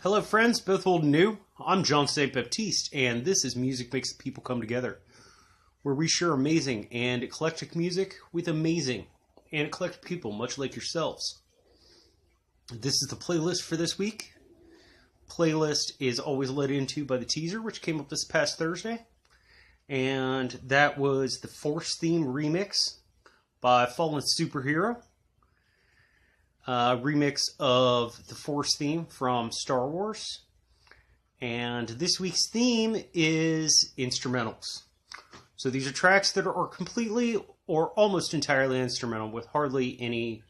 Hello friends, both old and new. I'm John St. Baptiste, and this is Music Makes the People Come Together, where we share amazing and eclectic music with amazing and eclectic people, much like yourselves. This is the playlist for this week. Playlist is always led into by the teaser, which came up this past Thursday, and that was the Force Theme remix by Fallen Superhero. Remix of the Force theme from Star Wars. And this week's theme is instrumentals. So these are tracks that are completely or almost entirely instrumental with hardly any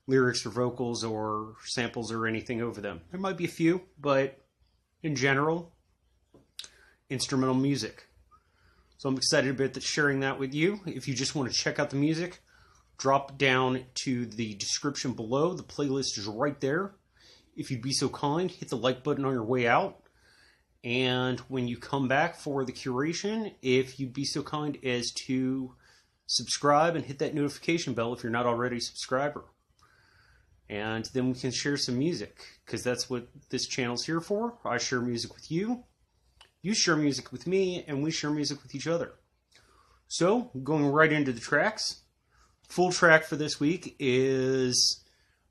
lyrics or vocals or samples or anything over them. There might be a few, but in general, instrumental music. So I'm excited about sharing that with you. If you just want to check out the music, drop down to the description below. The playlist is right there. If you'd be so kind, hit the like button on your way out. And when you come back for the curation, if you'd be so kind as to subscribe and hit that notification bell if you're not already a subscriber. And then we can share some music, because that's what this channel's here for. I share music with you, you share music with me, and we share music with each other. So, going right into the tracks. Full track for this week is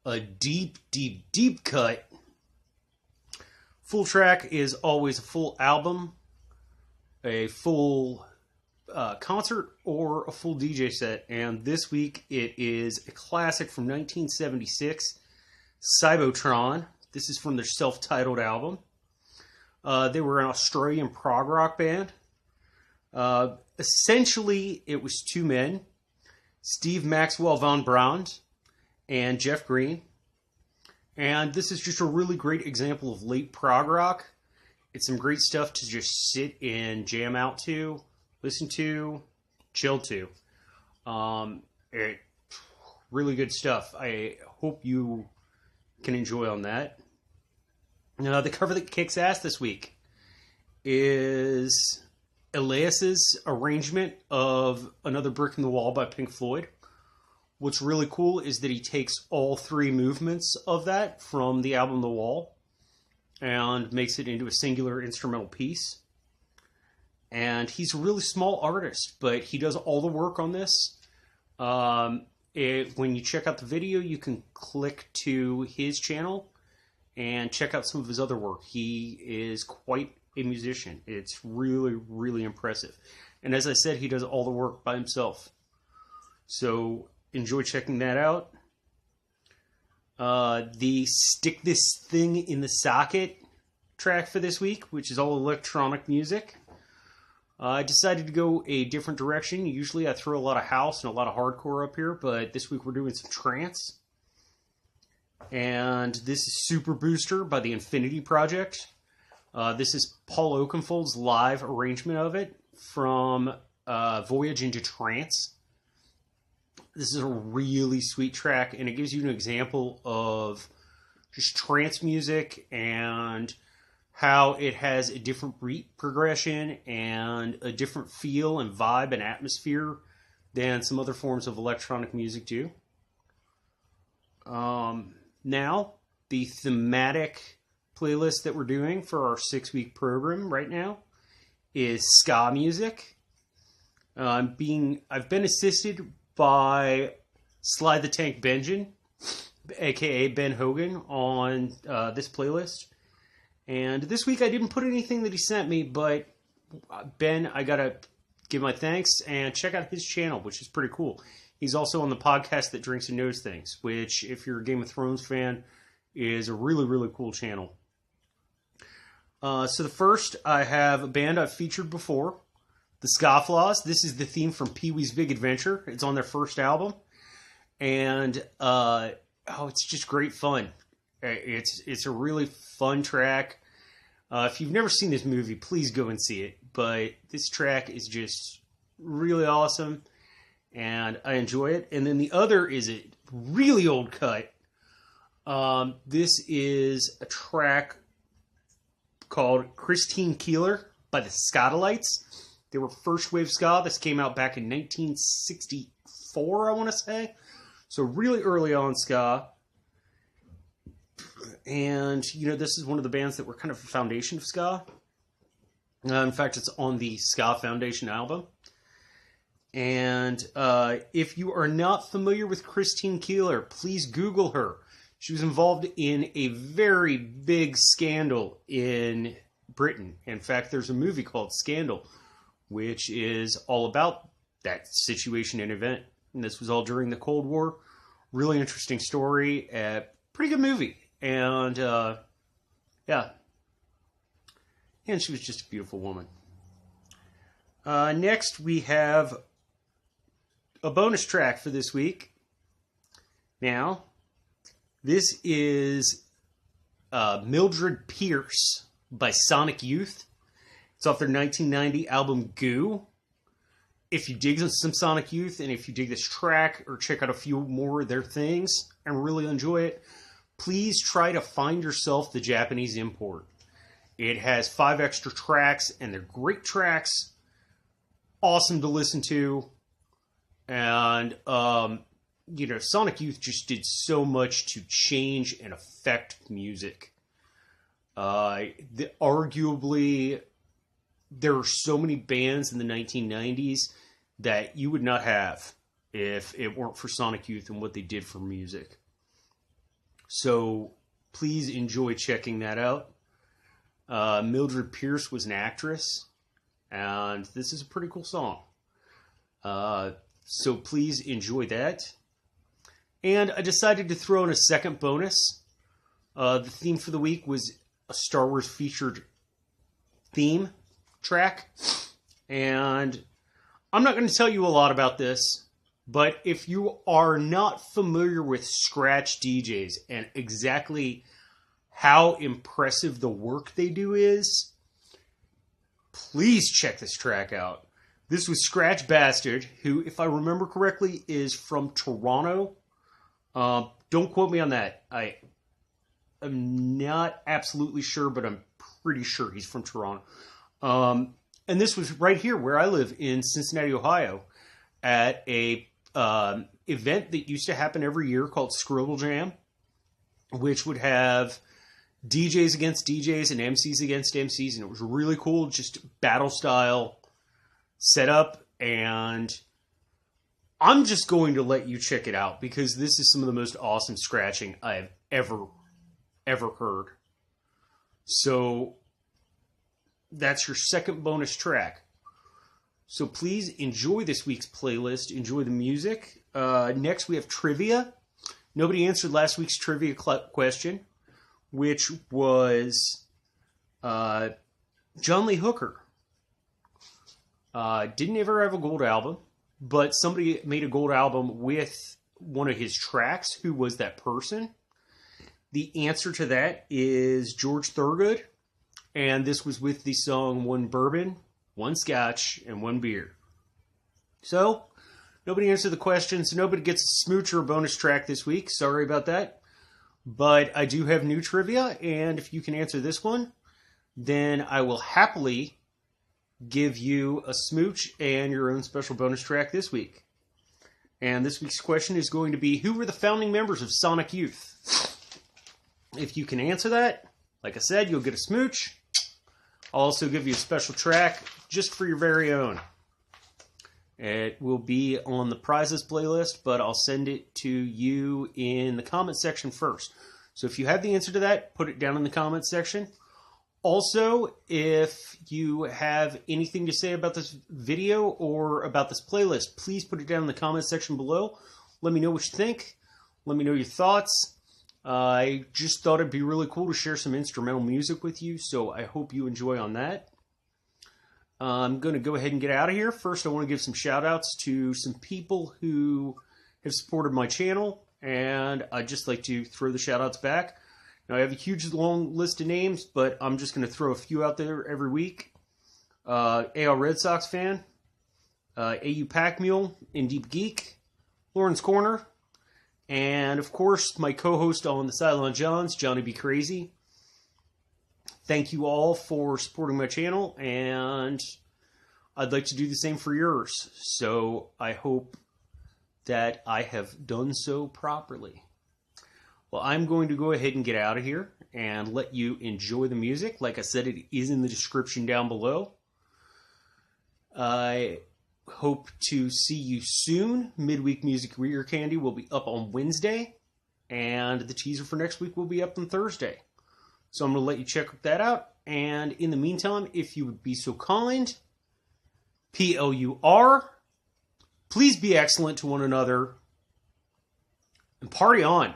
a deep cut. Full track is always a full album, a full concert, or a full DJ set. And this week it is a classic from 1976, Cybotron. This is from their self-titled album. They were an Australian prog rock band. Essentially, it was two men, Steve Maxwell von Brand and Jeff Green. And this is just a really great example of late prog rock. It's some great stuff to just sit and jam out to, listen to, chill to. Really good stuff. I hope you can enjoy on that. Now, the cover that kicks ass this week is Elias's arrangement of Another Brick in the Wall by Pink Floyd. What's really cool is that he takes all three movements of that from the album The Wall and makes it into a singular instrumental piece. And he's a really small artist, but he does all the work on this. When you check out the video, you can click to his channel and check out some of his other work. He is quite a musician. It's really impressive. And as I said, he does all the work by himself. So enjoy checking that out. The Stick This Thing in the Socket track for this week, which is all electronic music. I decided to go a different direction. Usually I throw a lot of house and a lot of hardcore up here, but this week we're doing some trance. And this is Super Booster by the Infinity Project. This is Paul Oakenfold's live arrangement of it from Voyage into Trance. This is a really sweet track, and it gives you an example of just trance music and how it has a different beat progression and a different feel and vibe and atmosphere than some other forms of electronic music do. Now, the thematic playlist that we're doing for our 6-week program right now is ska music. I've been assisted by Sly the Tank Benjamin, aka Ben Hogan, on this playlist. And this week I didn't put anything that he sent me, but Ben, I gotta give my thanks and check out his channel, which is pretty cool. He's also on the podcast that Drinks and Knows Things, which, if you're a Game of Thrones fan, is a really cool channel. So the first, I have a band I've featured before, the Scofflaws. This is the theme from Pee-wee's Big Adventure. It's on their first album. And, it's just great fun. It's a really fun track. If you've never seen this movie, please go and see it. But this track is just really awesome, and I enjoy it. And then the other is a really old cut. This is a track called Christine Keeler by the Scotalites. They were first wave ska. This came out back in 1964, I want to say. So really early on ska. And, you know, this is one of the bands that were kind of a foundation of ska. In fact, it's on the Ska Foundation album. And if you are not familiar with Christine Keeler, please Google her. She was involved in a very big scandal in Britain. In fact, there's a movie called Scandal, which is all about that situation and event. And this was all during the Cold War. Really interesting story. Pretty good movie. And, yeah. And she was just a beautiful woman. Next, we have a bonus track for this week. Now, this is Mildred Pierce by Sonic Youth. It's off their 1990 album Goo. If you dig some Sonic Youth, and if you dig this track, or check out a few more of their things, and really enjoy it, please try to find yourself the Japanese import. It has 5 extra tracks, and they're great tracks. Awesome to listen to. And, you know, Sonic Youth just did so much to change and affect music. Arguably, there are so many bands in the 1990s that you would not have if it weren't for Sonic Youth and what they did for music. So please enjoy checking that out. Mildred Pierce was an actress, and this is a pretty cool song. So please enjoy that. And I decided to throw in a second bonus. The theme for the week was a Star Wars featured theme track. And I'm not going to tell you a lot about this, but if you are not familiar with scratch DJs and exactly how impressive the work they do is, please check this track out. This was Scratch Bastard, who, if I remember correctly, is from Toronto. Don't quote me on that. I am not absolutely sure, but I'm pretty sure he's from Toronto. And this was right here where I live in Cincinnati, Ohio, at a event that used to happen every year called Scribble Jam, which would have DJs against DJs and MCs against MCs, and it was really cool, just battle style setup. And I'm just going to let you check it out because this is some of the most awesome scratching I've ever heard. So that's your second bonus track. So please enjoy this week's playlist. Enjoy the music. Next we have trivia. Nobody answered last week's trivia question, which was John Lee Hooker. Didn't ever have a gold album, but somebody made a gold album with one of his tracks. Who was that person? The answer to that is George Thorogood, and this was with the song One Bourbon, One Scotch, and One Beer. So, nobody answered the question, so nobody gets a smooch or a bonus track this week. Sorry about that. But I do have new trivia, and if you can answer this one, then I will happily give you a smooch and your own special bonus track this week. And this week's question is going to be, who were the founding members of Sonic Youth? If you can answer that, like I said, you'll get a smooch. I'll also give you a special track just for your very own. It will be on the prizes playlist, but I'll send it to you in the comment section first. So if you have the answer to that, put it down in the comment section. Also, if you have anything to say about this video or about this playlist, please put it down in the comment section below. Let me know what you think. Let me know your thoughts. I just thought it'd be really cool to share some instrumental music with you, so I hope you enjoy on that. I'm going to go ahead and get out of here. First, I want to give some shout-outs to some people who have supported my channel, and I'd just like to throw the shout-outs back. Now, I have a huge, long list of names, but I'm just going to throw a few out there every week. AL Red Sox fan, AU Pack Mule, In Deep Geek, Lauren's Corner, and, of course, my co-host on the Cylon Johns, Johnny B. Crazy. Thank you all for supporting my channel, and I'd like to do the same for yours. So I hope that I have done so properly. Well, I'm going to go ahead and get out of here and let you enjoy the music. Like I said, it is in the description down below. I hope to see you soon. Midweek Music Reader Candy will be up on Wednesday, and the teaser for next week will be up on Thursday. So I'm going to let you check that out. And in the meantime, if you would be so kind, PLUR, please be excellent to one another and party on.